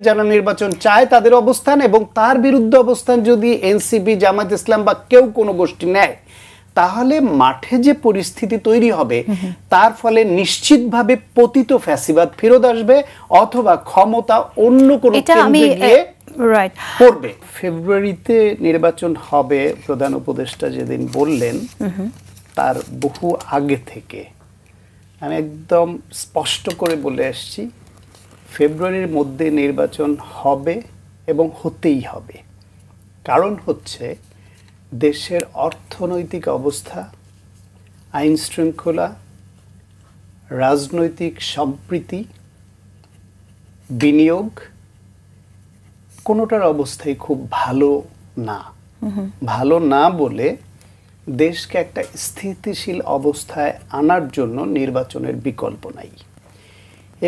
যারা নির্বাচন চায় তাদের অবস্থান, এবং তার বিরুদ্ধে অবস্থান যদি এনসিপি, জামায়াত ইসলাম বা কেউ কোনো গোষ্ঠী নেয়, তাহলে মাঠে যে পরিস্থিতি তৈরি হবে তার ফলে নিশ্চিতভাবে পতিত ফ্যাসিবাদ ফেরত আসবে, অথবা ক্ষমতা অন্য কোনো কেন্দ্রে গিয়ে পড়বে। ফেব্রুয়ারিতে নির্বাচন হবে প্রধান উপদেষ্টা যেদিন বললেন, তার বহু আগে থেকে আমি একদম স্পষ্ট করে বলে আসছি, ফেব্রুয়ারির মধ্যে নির্বাচন হবে এবং হতেই হবে। কারণ হচ্ছে দেশের অর্থনৈতিক অবস্থা, আইন শৃঙ্খলা, রাজনৈতিক সম্প্রীতি, বিনিয়োগ কোনোটার অবস্থাই খুব ভালো না। ভালো না বলে দেশকে একটা স্থিতিশীল অবস্থায় আনার জন্য নির্বাচনের বিকল্প নাই।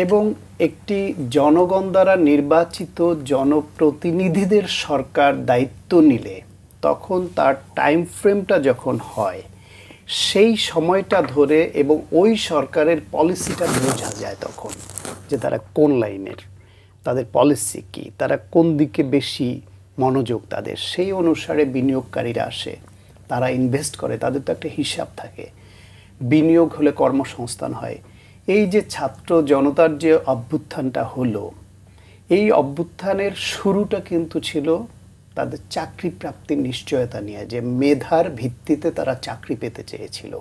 এবং একটি জনগণ দ্বারা নির্বাচিত জনপ্রতিনিধিদের সরকার দায়িত্ব নিলে তখন তার টাইম ফ্রেমটা যখন হয়, সেই সময়টা ধরে এবং ওই সরকারের পলিসিটা বোঝা যায় তখন যে তারা কোন লাইনের, তাদের পলিসি কি, তারা কোন দিকে বেশি মনোযোগ তাদের, সেই অনুসারে বিনিয়োগকারীরা আসে, তারা ইনভেস্ট করে, তাদের তো একটা হিসাব থাকে। বিনিয়োগ হলে কর্মসংস্থান হয়। এই যে ছাত্র জনতার যে অভ্যুত্থানটা হলো, এই অভ্যুত্থানের শুরুটা কিন্তু ছিল তাদের চাকরি প্রাপ্তির নিশ্চয়তা নিয়ে, যে মেধার ভিত্তিতে তারা চাকরি পেতে চেয়েছিল।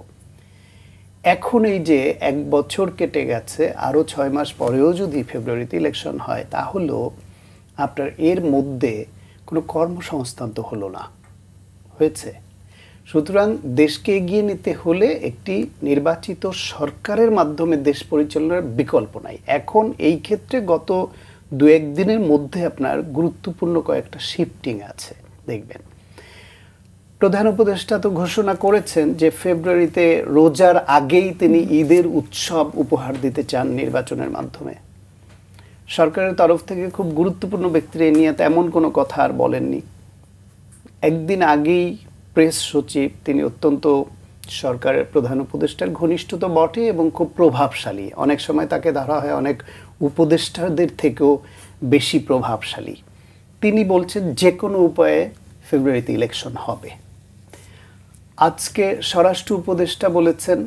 এখন এই যে 1 বছর কেটে গেছে, আরও 6 মাস পরেও যদি ফেব্রুয়ারিতে ইলেকশন হয়, তাহলেও আপনার এর মধ্যে কোনো কর্মসংস্থান তো হলো না, হয়েছে। সুতরাং দেশকে এগিয়ে নিতে হলে একটি নির্বাচিত সরকারের মাধ্যমে দেশ পরিচালনার বিকল্প নাই। এখন এই ক্ষেত্রে গত 2-1 দিনের মধ্যে আপনার গুরুত্বপূর্ণ কয়েকটা শিফটিং আছে দেখবেন। প্রধান উপদেষ্টা তো ঘোষণা করেছেন যে ফেব্রুয়ারিতে রোজার আগেই তিনি ঈদের উৎসব উপহার দিতে চান নির্বাচনের মাধ্যমে। সরকারের তরফ থেকে খুব গুরুত্বপূর্ণ ব্যক্তিরা নিয়ে তেমন কোনো কথা আর বলেননি। একদিন আগেই প্রেস সচিব, তিনি অত্যন্ত সরকারের প্রধান উপদেষ্টার ঘনিষ্ঠ তো বটে এবং খুব প্রভাবশালী, অনেক সময় তাকে ধরা হয় অনেক উপদেষ্টাদের থেকেও বেশি প্রভাবশালী। তিনি বলছেন যে কোনো উপায়ে ফেব্রুয়ারিতে ইলেকশন হবে। আজকে স্বরাষ্ট্র উপদেষ্টা বলেছেন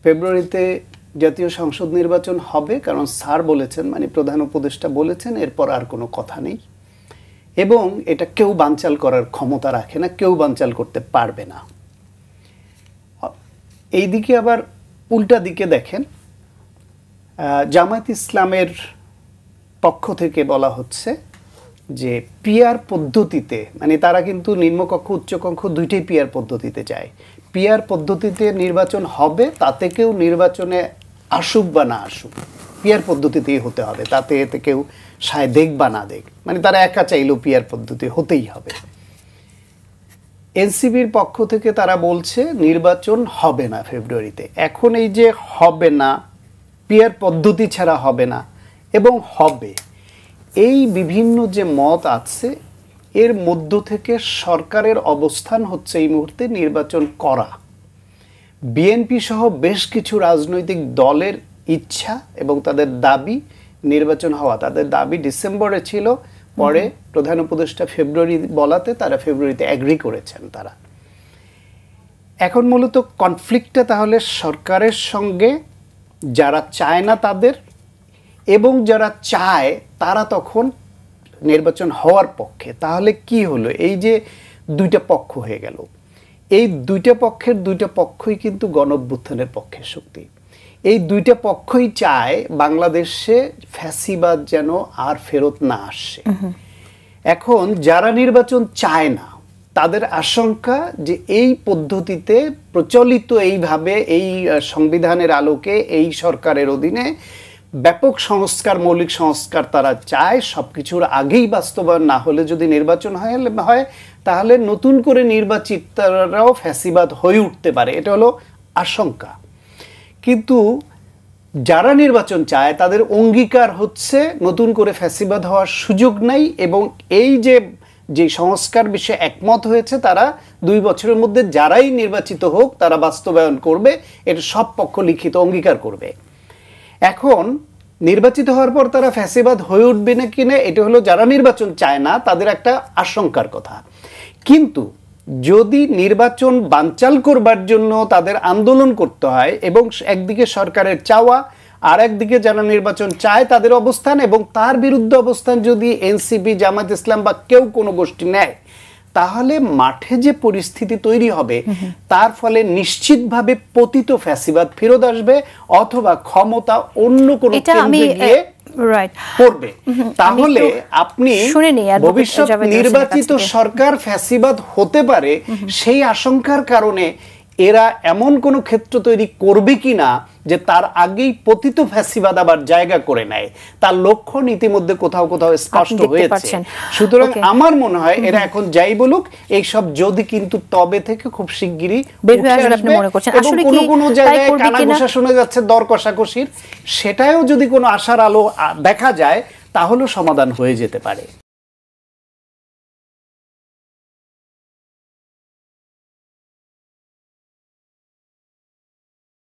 ফেব্রুয়ারিতে জাতীয় সংসদ নির্বাচন হবে, কারণ স্যার বলেছেন, মানে প্রধান উপদেষ্টা বলেছেন, এরপর আর কোনো কথা নেই, এবং এটা কেউ বানচাল করার ক্ষমতা রাখে না, কেউ বানচাল করতে পারবে না। এই দিকে আবার উল্টা দিকে দেখেন, জামায়াত ইসলামের পক্ষ থেকে বলা হচ্ছে যে পিআর পদ্ধতিতে, মানে তারা কিন্তু নিম্নকক্ষ উচ্চকক্ষ দুইটাই পিআর পদ্ধতিতে চায়। পিআর পদ্ধতিতে নির্বাচন হবে, তাতে কেউ নির্বাচনে আসুক বা না আসুক, পিআর পদ্ধতিতেই হতে হবে, তাতে এতে কেউ সায় দেখ বা না দেখ, মানে তারা একা চাইলেও পিআর পদ্ধতি হতেই হবে। এনসিবির পক্ষ থেকে তারা বলছে নির্বাচন হবে না ফেব্রুয়ারিতে। এখন এই যে হবে না, পিআর পদ্ধতি ছাড়া হবে না এবং হবে, এই বিভিন্ন যে মত আছে, এর মধ্য থেকে সরকারের অবস্থান হচ্ছে এই মুহূর্তে নির্বাচন করা। বিএনপি সহ বেশ কিছু রাজনৈতিক দলের ইচ্ছা এবং তাদের দাবি নির্বাচন হওয়া। তাদের দাবি ডিসেম্বরে ছিল, পরে প্রধান উপদেষ্টা ফেব্রুয়ারি বলাতে তারা ফেব্রুয়ারিতে অ্যাগ্রি করেছেন তারা। এখন মূলত কনফ্লিক্টটা তাহলে সরকারের সঙ্গে, যারা চায় না তাদের, এবং যারা চায় তারা তখন নির্বাচন হওয়ার পক্ষে। তাহলে কি হলো, এই যে দুইটা পক্ষ হয়ে গেল, এই দুইটা পক্ষের দুইটা পক্ষই কিন্তু গণঅভ্যুত্থানের পক্ষের শক্তি। এই দুইটা পক্ষই চায় বাংলাদেশে ফ্যাসিবাদ যেন আর ফেরত না আসে। এখন যারা নির্বাচন চায় না, তাদের আশঙ্কা যে এই পদ্ধতিতে প্রচলিত এইভাবে, এই সংবিধানের আলোকে, এই সরকারের অধীনে ব্যাপক সংস্কার, মৌলিক সংস্কার তারা চায়, সব কিছুর আগেই বাস্তবায়ন না হলে যদি নির্বাচন হয়, তাহলে নতুন করে নির্বাচিতরাও ফ্যাসিবাদ হয়ে উঠতে পারে। এটা হলো আশঙ্কা। কিন্তু যারা নির্বাচন চায় তাদের অঙ্গীকার হচ্ছে নতুন করে ফ্যাসিবাদ হওয়ার সুযোগ নাই, এবং এই যে সংস্কার বিষয়ে একমত হয়েছে, তারা 2 বছরের মধ্যে যারাই নির্বাচিত হোক তারা বাস্তবায়ন করবে, এটা সব পক্ষ লিখিত অঙ্গীকার করবে। এখন নির্বাচিত হওয়ার পর তারা ফ্যাসিবাদ হয়ে উঠবে না কিনা, এটা হলো যারা নির্বাচন চায় না তাদের একটা আশঙ্কার কথা। কিন্তু যদি নির্বাচন বানচাল করবার জন্য তাদের আন্দোলন করতে হয়, এবং একদিকে সরকারের চাওয়া, আর একদিকে যারা নির্বাচন চায় তাদের অবস্থান, এবং তার বিরুদ্ধে অবস্থান যদি এনসিপি, জামাত ইসলাম বা কেউ কোনো গোষ্ঠী নেয়, তাহলে মাঠে যে পরিস্থিতি তৈরি হবে তার ফলে নিশ্চিতভাবে পতিত ফ্যাসিবাদ ফেরত আসবে, অথবা ক্ষমতা অন্য কোনো কেন্দ্রে গিয়ে পড়বে। তাহলে আপনি ভবিষ্যৎ নির্বাচিত সরকার ফ্যাসিবাদ হতে পারে সেই আশঙ্কার কারণে এরা এমন কোন ক্ষেত্র তৈরি করবে কিনা যে তার আগেই পতিত ফ্যাসিবাদ আবার জায়গা করে নেয়, তার লক্ষ্য ইতিমধ্যে কোথাও কোথাও স্পষ্ট হয়েছে। সুতরাং আমার মনে হয় এরা এখন যাই বলুক, এইসব যদি কিন্তু তবে থেকে খুব শিগগিরই এবং কোনো কোনো জায়গায় কানাঘুষা শোনা যাচ্ছে দর কষাকষির, সেটাও যদি কোনো আশার আলো দেখা যায় তাহলে সমাধান হয়ে যেতে পারে।